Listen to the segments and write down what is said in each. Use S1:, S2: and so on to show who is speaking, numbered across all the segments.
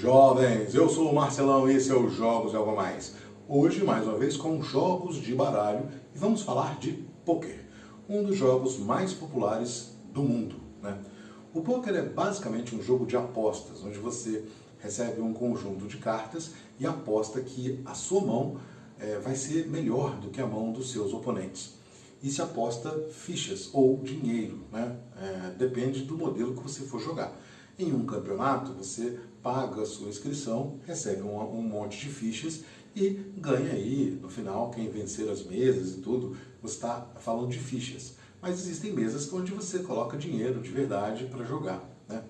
S1: Jovens, eu sou o Marcelão e esse é o Jogos e Algo Mais. Hoje, mais uma vez, com jogos de baralho e vamos falar de pôquer, um dos jogos mais populares do mundo, né? O pôquer é basicamente um jogo de apostas, onde você recebe um conjunto de cartas e aposta que a sua mão vai ser melhor do que a mão dos seus oponentes. E se aposta fichas ou dinheiro, né? Depende do modelo que você for jogar. Em um campeonato, você paga a sua inscrição, recebe um monte de fichas e ganha aí, no final, quem vencer as mesas e tudo, você está falando de fichas. Mas existem mesas onde você coloca dinheiro de verdade para jogar, né?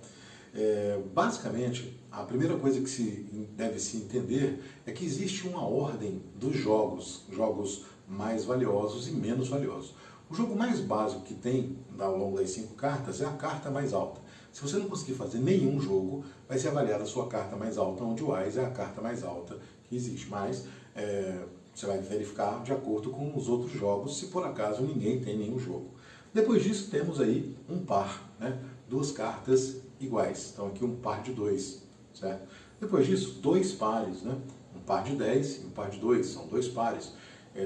S1: Basicamente, a primeira coisa que deve se entender é que existe uma ordem dos jogos mais valiosos e menos valiosos. O jogo mais básico que tem ao longo das 5 cartas é a carta mais alta. Se você não conseguir fazer nenhum jogo, vai ser avaliada a sua carta mais alta, onde o Ás é a carta mais alta que existe. Mas você vai verificar de acordo com os outros jogos, se por acaso ninguém tem nenhum jogo. Depois disso, temos aí um par, né? 2 cartas iguais. Então aqui um par de 2, certo? Depois disso, 2 pares, né? Um par de 10 e um par de 2, são 2 pares.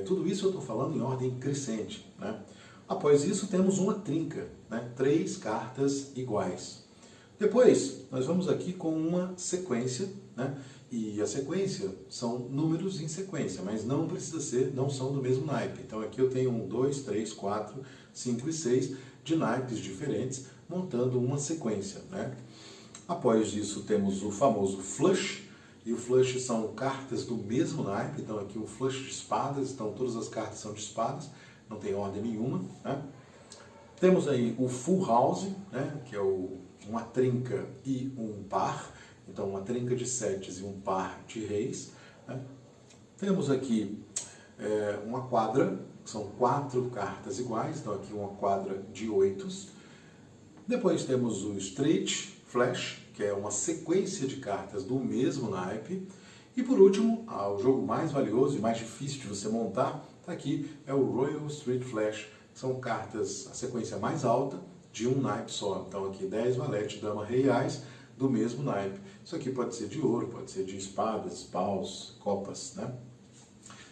S1: Tudo isso eu estou falando em ordem crescente, né? Após isso, temos uma trinca, né? 3 cartas iguais. Depois, nós vamos aqui com uma sequência, né? E a sequência são números em sequência, mas não precisa ser, não são do mesmo naipe. Então aqui eu tenho 1, 2, 3, 4, 5 e 6 de naipes diferentes, montando uma sequência, né? Após isso, temos o famoso flush. E o flush são cartas do mesmo naipe, então aqui o flush de espadas, então todas as cartas são de espadas, não tem ordem nenhuma, né? Temos aí o full house, né? Que é uma trinca e um par, então uma trinca de setes e um par de reis, né? Temos aqui uma quadra, que são 4 cartas iguais, então aqui uma quadra de 8. Depois temos o straight flash, que é uma sequência de cartas do mesmo naipe. E por último, o jogo mais valioso e mais difícil de você montar, tá aqui, é o Royal Street Flash. São cartas, a sequência mais alta, de um naipe só. Então aqui 10, valete, dama, rei, ás, do mesmo naipe. Isso aqui pode ser de ouro, pode ser de espadas, paus, copas, né?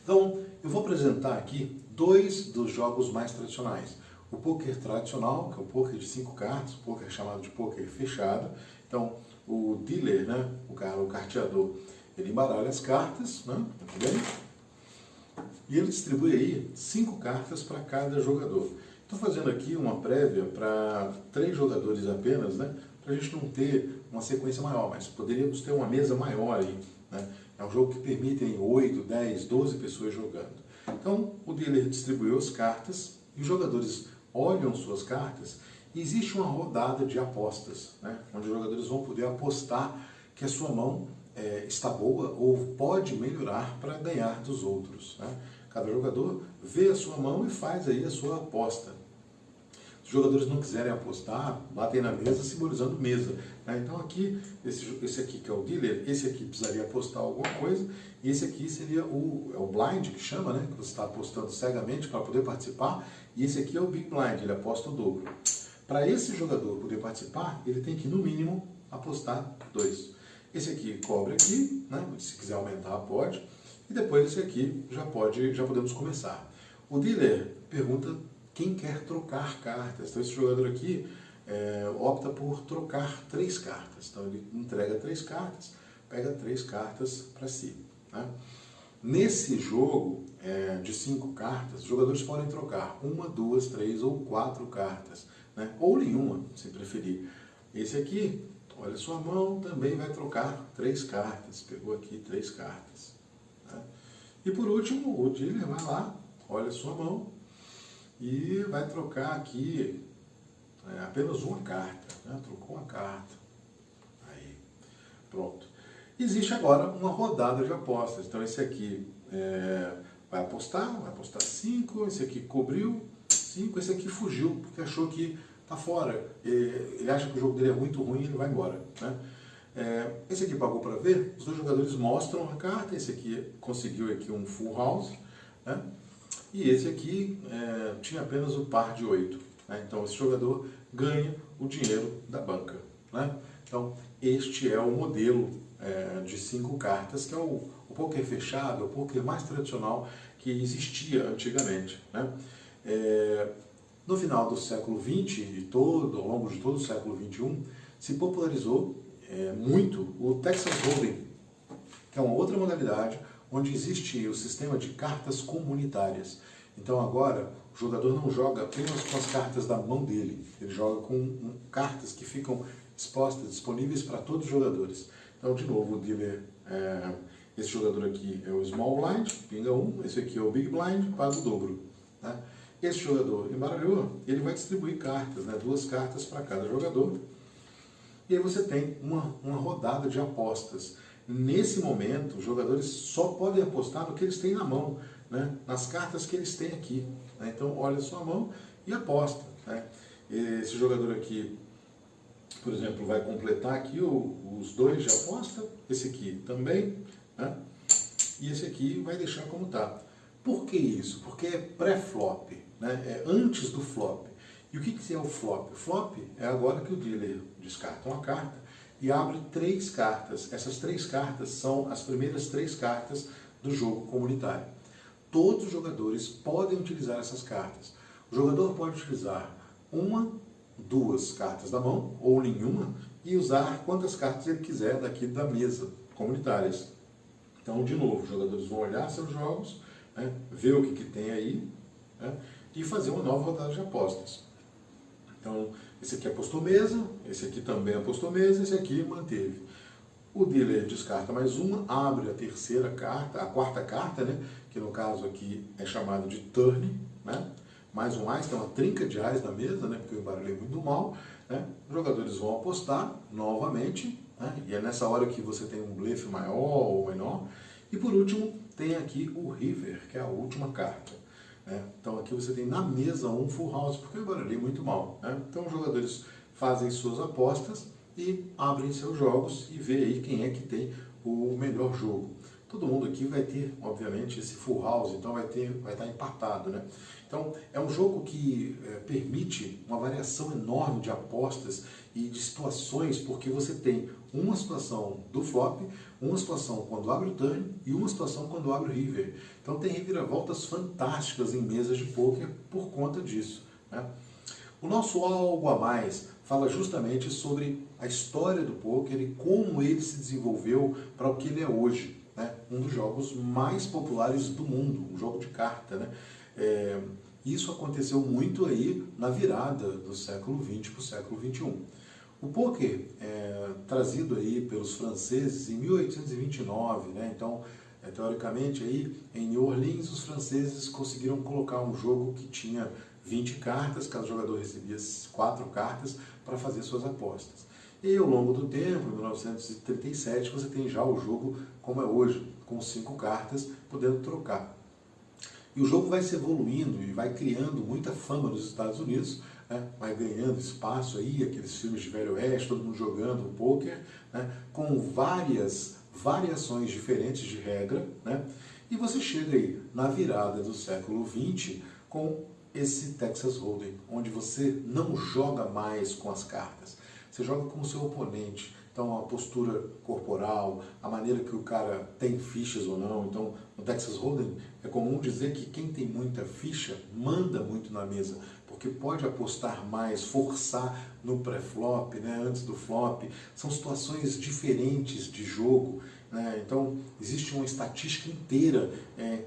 S1: Então, eu vou apresentar aqui 2 dos jogos mais tradicionais. O pôquer tradicional, que é o pôquer de 5 cartas, o pôquer chamado de pôquer fechado. Então, o dealer, né, o carteador, ele embaralha as cartas, né, muito bem? E ele distribui aí 5 cartas para cada jogador. Estou fazendo aqui uma prévia para 3 jogadores apenas, né, para a gente não ter uma sequência maior, mas poderíamos ter uma mesa maior aí, né? É um jogo que permite 8, 10, 12 pessoas jogando. Então, o dealer distribuiu as cartas e os jogadores olham suas cartas e existe uma rodada de apostas, né? Onde os jogadores vão poder apostar que a sua mão está boa ou pode melhorar para ganhar dos outros, né? Cada jogador vê a sua mão e faz aí a sua aposta. Se os jogadores não quiserem apostar, batem na mesa simbolizando mesa, né? Então aqui, esse aqui que é o dealer, esse aqui precisaria apostar alguma coisa, e esse aqui seria o blind, que chama, né? Que você está apostando cegamente para poder participar, e esse aqui é o big blind, ele aposta o dobro. Para esse jogador poder participar, ele tem que, no mínimo, apostar 2. Esse aqui cobre aqui, né? Se quiser aumentar, pode. E depois esse aqui já podemos começar. O dealer pergunta quem quer trocar cartas. Então esse jogador aqui opta por trocar 3 cartas. Então ele entrega 3 cartas, pega 3 cartas para si, né? Nesse jogo de 5 cartas, os jogadores podem trocar 1, 2, 3 ou 4 cartas, né? Ou nenhuma, se preferir. Esse aqui, olha sua mão, também vai trocar 3 cartas. Pegou aqui 3 cartas, né? E por último, o dealer vai lá, olha sua mão e vai trocar aqui apenas uma carta, né? Trocou uma carta. Aí, pronto. Existe agora uma rodada de apostas. Então esse aqui vai apostar 5, esse aqui cobriu 5, esse aqui fugiu, porque achou que está fora. Ele acha que o jogo dele é muito ruim e ele vai embora, né? Esse aqui pagou para ver, os 2 jogadores mostram a carta, esse aqui conseguiu aqui um full house, né? E esse aqui tinha apenas o par de 8, né? Então esse jogador ganha o dinheiro da banca, né? Então este é o modelo de 5 cartas, que é o poker fechado, o poker mais tradicional que existia antigamente, né? No final do século XX e ao longo de todo o século XXI, se popularizou muito o Texas Hold'em, que é uma outra modalidade onde existe o sistema de cartas comunitárias. Então agora o jogador não joga apenas com as cartas da mão dele, ele joga com cartas que ficam expostas, disponíveis para todos os jogadores. Então, de novo, o dealer, esse jogador aqui é o Small Blind, pinga 1, esse aqui é o Big Blind, paga o dobro. Né? Esse jogador embaralhou, ele vai distribuir cartas, né? 2 cartas para cada jogador. E aí você tem uma rodada de apostas. Nesse momento, os jogadores só podem apostar no que eles têm na mão, né? Nas cartas que eles têm aqui. Né? Então, olha a sua mão e aposta. Né? Esse jogador aqui, por exemplo, vai completar aqui os 2 de aposta, esse aqui também, né? E esse aqui vai deixar como está. Por que isso? Porque é pré-flop, né? É antes do flop. E o que é o flop? O flop é agora que o dealer descarta uma carta e abre 3 cartas. Essas 3 cartas são as primeiras 3 cartas do jogo comunitário. Todos os jogadores podem utilizar essas cartas. O jogador pode utilizar 1, 2 cartas da mão, ou nenhuma, e usar quantas cartas ele quiser daqui da mesa, comunitárias. Então, de novo, os jogadores vão olhar seus jogos, né, ver o que tem aí, né, e fazer uma nova rodada de apostas. Então, esse aqui apostou mesa, esse aqui também apostou mesa, esse aqui manteve. O dealer descarta mais uma, abre a terceira carta, a quarta carta, né, que no caso aqui é chamado de turn, né, mais um ás, tem uma trinca de ás na mesa, né, porque eu embaralhei muito mal, né, os jogadores vão apostar novamente, né, e é nessa hora que você tem um blefe maior ou menor, e por último tem aqui o river, que é a última carta. Né. Então aqui você tem na mesa um full house, porque eu embaralhei muito mal. Né. Então os jogadores fazem suas apostas e abrem seus jogos e vê aí quem é que tem o melhor jogo. Todo mundo aqui vai ter, obviamente, esse full house, então vai estar empatado, né? Então, é um jogo que permite uma variação enorme de apostas e de situações, porque você tem uma situação do flop, uma situação quando abre o turn e uma situação quando abre o river. Então, tem reviravoltas fantásticas em mesas de pôquer por conta disso, né? O nosso Algo a Mais fala justamente sobre a história do pôquer e como ele se desenvolveu para o que ele é hoje. Né? Um dos jogos mais populares do mundo, um jogo de carta. Né? Isso aconteceu muito aí na virada do século XX para o século XXI. O pôquer trazido aí pelos franceses em 1829, né? Então, teoricamente, aí, em New Orleans, os franceses conseguiram colocar um jogo que tinha 20 cartas, cada jogador recebia 4 cartas para fazer suas apostas. E ao longo do tempo, em 1937, você tem já o jogo como é hoje, com 5 cartas, podendo trocar. E o jogo vai se evoluindo e vai criando muita fama nos Estados Unidos, né? Vai ganhando espaço aí, aqueles filmes de Velho Oeste, todo mundo jogando o pôquer, né? Com várias variações diferentes de regra, né? E você chega aí na virada do século XX com esse Texas Hold'em, onde você não joga mais com as cartas, você joga com o seu oponente. Então, a postura corporal, a maneira que o cara tem fichas ou não. Então, no Texas Hold'em é comum dizer que quem tem muita ficha manda muito na mesa, porque pode apostar mais, forçar no pré-flop, né, antes do flop. São situações diferentes de jogo. Né? Então, existe uma estatística inteira,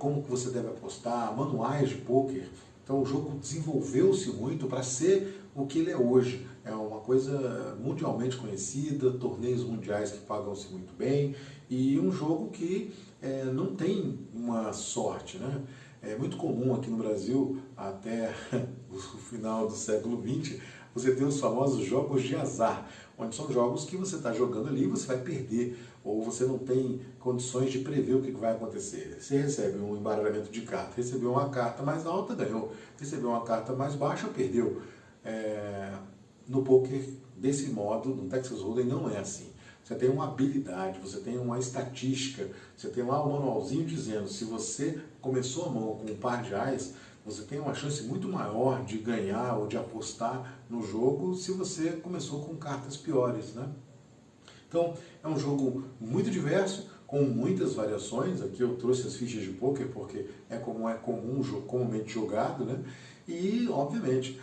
S1: como que você deve apostar, manuais de pôquer. Então, o jogo desenvolveu-se muito para ser o que ele é hoje. É uma coisa mundialmente conhecida, torneios mundiais que pagam-se muito bem, e um jogo que não tem uma sorte, né? É muito comum aqui no Brasil, até o final do século XX, você ter os famosos jogos de azar, onde são jogos que você está jogando ali e você vai perder, ou você não tem condições de prever o que vai acontecer. Você recebe um embaralhamento de carta, recebeu uma carta mais alta, ganhou, recebeu uma carta mais baixa, perdeu. No poker, desse modo, no Texas Hold'em não é assim. Você tem uma habilidade, você tem uma estatística, você tem lá um manualzinho dizendo, se você começou a mão com um par de ás, você tem uma chance muito maior de ganhar ou de apostar no jogo se você começou com cartas piores, né? Então, é um jogo muito diverso, com muitas variações. Aqui eu trouxe as fichas de pôquer porque é comum, comumente jogado, né? E, obviamente,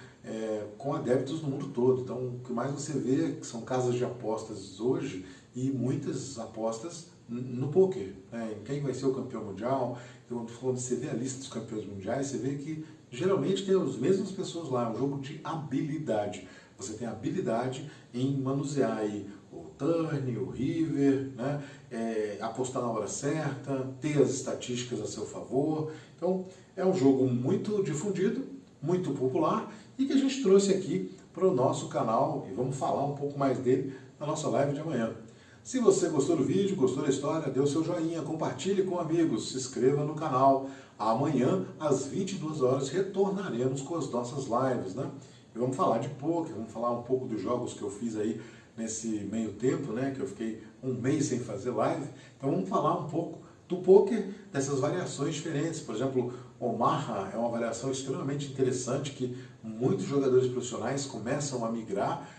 S1: com adeptos no mundo todo. Então, o que mais você vê é que são casas de apostas hoje e muitas apostas no pôquer, né? Em quem vai ser o campeão mundial. Então, quando você vê a lista dos campeões mundiais, você vê que geralmente tem as mesmas pessoas lá. É um jogo de habilidade. Você tem habilidade em manusear aí o turn, o river, né? Apostar na hora certa, ter as estatísticas a seu favor. Então, é um jogo muito difundido, muito popular e que a gente trouxe aqui para o nosso canal e vamos falar um pouco mais dele na nossa live de amanhã. Se você gostou do vídeo, gostou da história, dê o seu joinha, compartilhe com amigos, se inscreva no canal. Amanhã, às 22 horas, retornaremos com as nossas lives, né? E vamos falar de pôquer, vamos falar um pouco dos jogos que eu fiz aí nesse meio tempo, né? Que eu fiquei um mês sem fazer live. Então vamos falar um pouco do pôquer, dessas variações diferentes. Por exemplo, Omaha é uma variação extremamente interessante que muitos jogadores profissionais começam a migrar,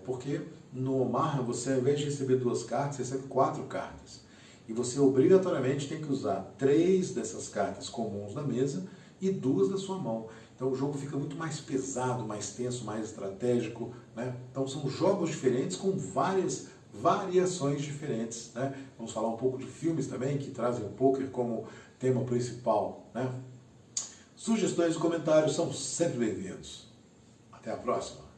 S1: porque no Omaha você, ao invés de receber 2 cartas, recebe 4 cartas. E você obrigatoriamente tem que usar 3 dessas cartas comuns na mesa e 2 da sua mão. Então o jogo fica muito mais pesado, mais tenso, mais estratégico, né? Então são jogos diferentes com várias variações diferentes, né? Vamos falar um pouco de filmes também que trazem o pôquer como tema principal, né? Sugestões e comentários são sempre bem-vindos. Até a próxima!